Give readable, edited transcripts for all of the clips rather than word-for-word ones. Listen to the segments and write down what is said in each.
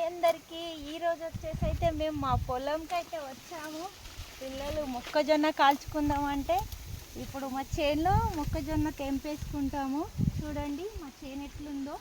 అందరికీ ఈరోజు వచ్చేసి అయితే మేము మా పొలంకి అయితే వచ్చాము. పిల్లలు మొక్కజొన్న కాల్చుకుందామంటే ఇప్పుడు మా చేనులో మొక్కజొన్న తెంపేసుకుంటాము. చూడండి మా చేను ఎట్లుందో.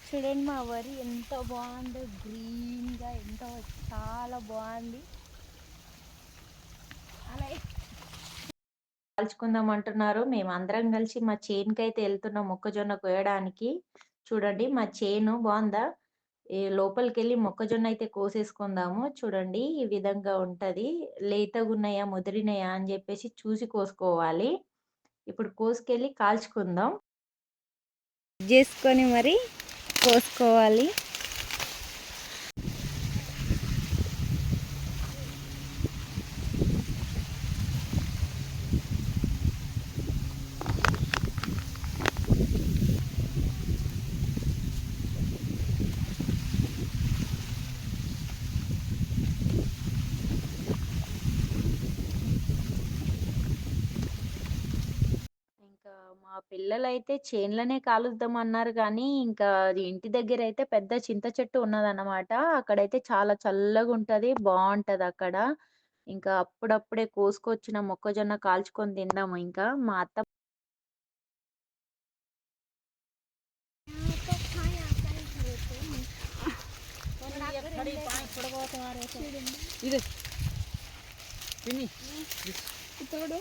చూడండి మా వరి ఎంత బాగుందో, గ్రీన్గా ఎంతో చాలా బాగుంది. అలా కాల్చుకుందాం అంటున్నారు. మేము అందరం కలిసి మా చేనుకి అయితే వెళ్తున్నాం మొక్కజొన్న కోయడానికి. చూడండి మా చేను బాగుందా, ఈ లోపలికి వెళ్ళి మొక్కజొన్న అయితే కోసేసుకుందాము. చూడండి ఈ విధంగా ఉంటది. లేతగా ఉన్నాయా ముదిరినాయా అని చెప్పేసి చూసి కోసుకోవాలి. ఇప్పుడు కోసుకెళ్ళి కాల్చుకుందాం. చేసుకొని మరి కోసుకోవాలి. మా పిల్లలైతే చేన్లనే కాలుద్దాం అన్నారు కానీ, ఇంకా అది ఇంటి దగ్గర అయితే పెద్ద చింత చెట్టు ఉన్నదన్నమాట. అక్కడైతే చాలా చల్లగా ఉంటది, బాగుంటది అక్కడ. ఇంకా అప్పుడప్పుడే కోసుకొచ్చిన మొక్కజొన్న కాల్చుకొని తిన్నాము. ఇంకా మా అత్త తోడు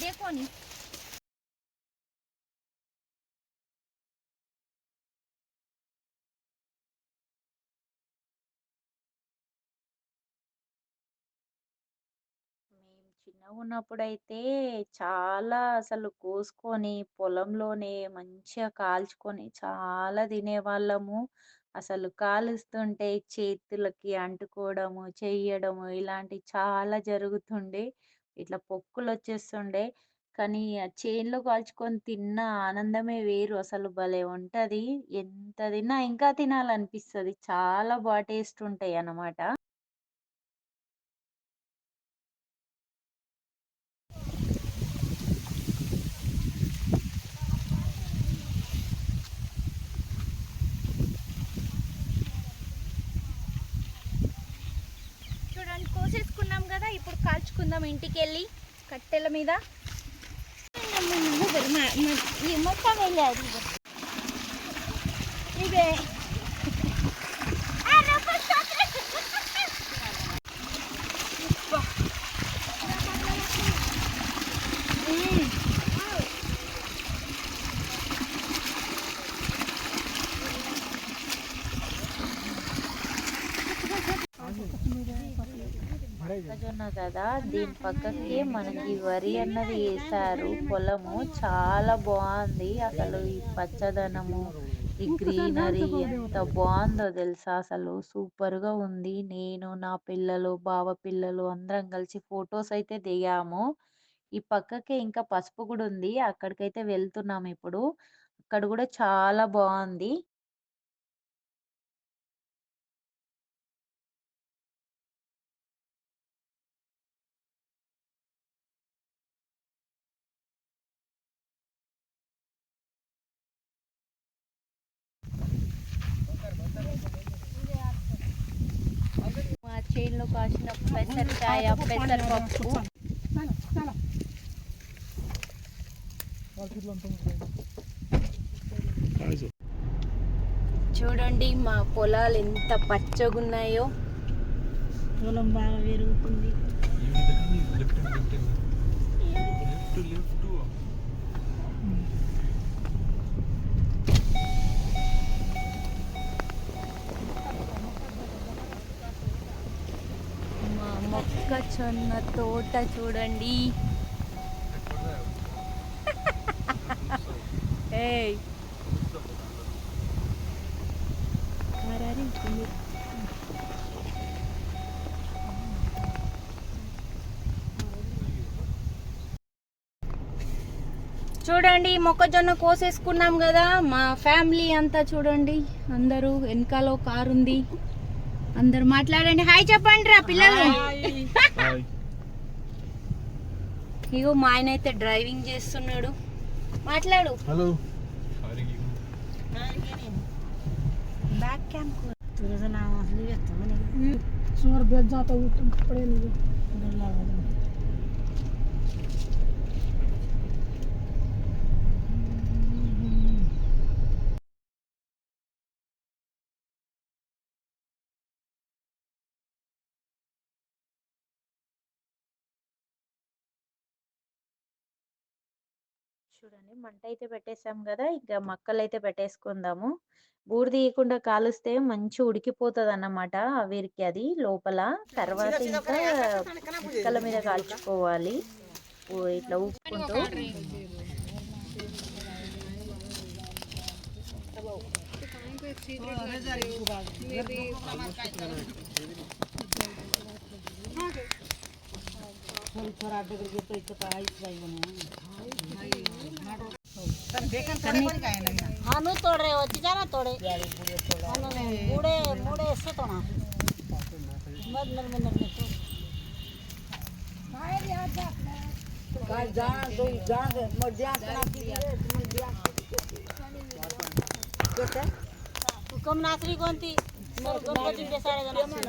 देखो नहीं చిన్నగా ఉన్నప్పుడైతే చాలా అసలు కోసుకొని పొలంలోనే మంచిగా కాల్చుకొని చాలా తినేవాళ్ళము. అసలు కాలుస్తుంటే చేతులకి అంటుకోవడము, చెయ్యడము ఇలాంటివి చాలా జరుగుతుండే. ఇట్లా పొక్కులు వచ్చేస్తుండే. కానీ ఆ చేనులో కాల్చుకొని తిన్న ఆనందమే వేరు. అసలు భలే ఉంటది. ఎంత తిన్నా ఇంకా తినాలనిపిస్తది. చాలా బాగా టేస్ట్ ఉంటాయి అన్నమాట. చూడండి కోసేసుకున్నాం కదా, ఇప్పుడు కాల్చుకుందాం ఇంటికి వెళ్ళి కట్టెల మీద. మొత్తం వెళ్ళారు ఇదే మొక్కజొన్న కదా, దీని పక్కకి మనకి వరి అన్నది వేసారు. పొలము చాలా బాగుంది. అసలు ఈ పచ్చదనము, ఈ గ్రీనరీ ఎంత బాగుందో తెలుసా. అసలు సూపర్ గా ఉంది. నేను నా పిల్లలు, బావ పిల్లలు అందరం కలిసి ఫొటోస్ అయితే దిగాము. ఈ పక్కకే ఇంకా పసుపు కూడా ఉంది. అక్కడికైతే వెళ్తున్నాం ఇప్పుడు. అక్కడ కూడా చాలా బాగుంది. మా చేనులో కాసిన పెసరకాయ, పెసరపప్పు. చూడండి మా పొలాలు ఎంత పచ్చగున్నాయో. పొలం బాగా పెరుగుతుంది. మా మొక్కజొన్న తోట చూడండి. ఏయ్ చూడండి మొక్కజొన్న కోసేసుకున్నాం కదా, మా ఫ్యామిలీ అంతా చూడండి, అందరూ వెనకాల కారు ఉంది. అందరు మాట్లాడండి, హాయ్ చెప్పండి రా పిల్లలు. ఇగో మా ఆయన అయితే డ్రైవింగ్ చేస్తున్నాడు, మాట్లాడు. హలో. बैक कैम को तुझे तो नाम असली व्यक्त है नहीं सुअर बेच जाता हूँ तुम कपड़े नहीं डर लगा చూడండి మంట అయితే పెట్టేసాం కదా, ఇక మక్కలు అయితే పెట్టేసుకుందాము. బూడి తీయకుండా కాలుస్తే మంచి ఉడికిపోతుంది అన్నమాట వీరికి అది లోపల. తర్వాత ఇంకా ముక్కల మీద కాల్చుకోవాలి ఇట్లా ఉప్పుకుంటూ. हानु तोड़ रहे हो जाना तोड़े बूढ़े बूढ़े ऐसे तोड़ा मत मत मत मत तू कम नाचरी कौन थी गणपति के सारे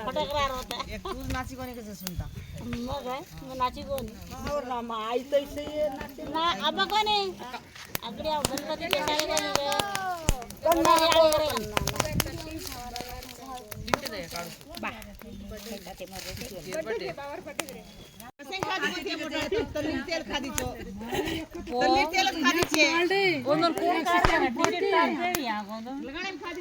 फटकरार होता है एक तू नाची कोनी कैसे सुनता मग है मैं नाची कोनी और ना आई तो ऐसे ना अब कोनी अगड़े गणपति के सारे कोनी कन्ना लिंट दे काढ बा ते मरे बर्थडे पावर पटे असें खादी ते मोठा तल्ली तेल खादी छो तल्ली तेल खादी छे गोंदन कोण काढे डिजिट टाक देवी आ गोंदन लगाणे खादी.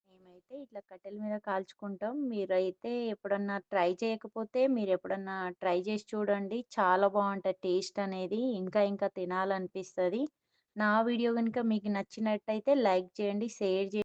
మేమైతే ఇట్లా కట్టెల మీద కాల్చుకుంటాం. మీరైతే ఎప్పుడన్నా ట్రై చేయకపోతే మీరు ఎప్పుడన్నా ట్రై చేసి చూడండి, చాలా బాగుంటుంది టేస్ట్ అనేది. ఇంకా ఇంకా తినాలనిపిస్తుంది. నా వీడియో కనుక మీకు నచ్చినట్టయితే లైక్ చేయండి, షేర్ చేయండి.